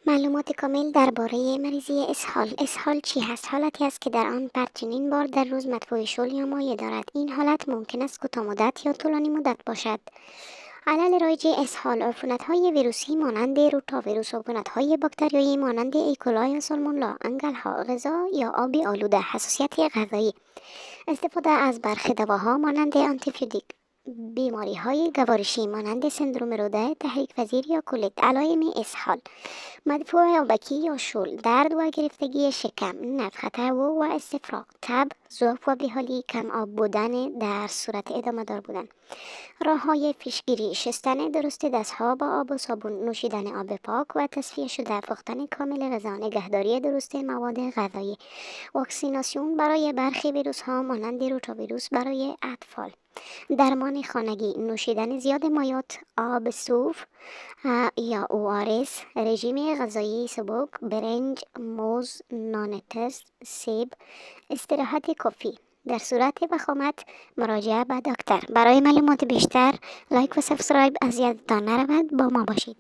معلومات کامل درباره مریضی اسهال. اسهال چی هست؟ حالتی است که در آن پر چندین بار در روز مدفوع شل یا مایع دارد. این حالت ممکن است کوتاه مدت یا طولانی مدت باشد. علل رایج اسهال: عفونت‌های ویروسی مانند روتاویروس، عفونت‌های باکتریایی مانند ایکولا یا سالمونلا، انگل‌ها، غذا یا آب آلوده، حساسیت غذایی، استفاده از برخی دواها مانند آنتیبیوتیک، بیماری‌های گوارشی مانند سندروم روده، تحریک‌پذیر یا کلیت. علائم اسهال: مدفوع آبکی یا شل، درد و گرفتگی شکم، نفخ هوا و استفراغ، تب، ضعف و بیحالی، کم آب بودن در صورت ادامه دار بودن. راه‌های پیشگیری: شستن درست دستها با آب و صابون، نوشیدن آب پاک و تصفیه شده، پختن کامل غذا، نگهداری درست مواد غذایی، واکسیناسیون برای برخی ویروس‌ها مانند روتاویروس برای اطفال. درمان خانگی: نوشیدن زیاد مایعات، آب صوف یا ORS، رژیم غذایی سبک، برنج، موز، نان تست، سیب، استراحت کافی. در صورت وخامت مراجعه به دکتر. برای معلومات بیشتر لایک و سابسکرایب از یادتان نرود. با ما باشید.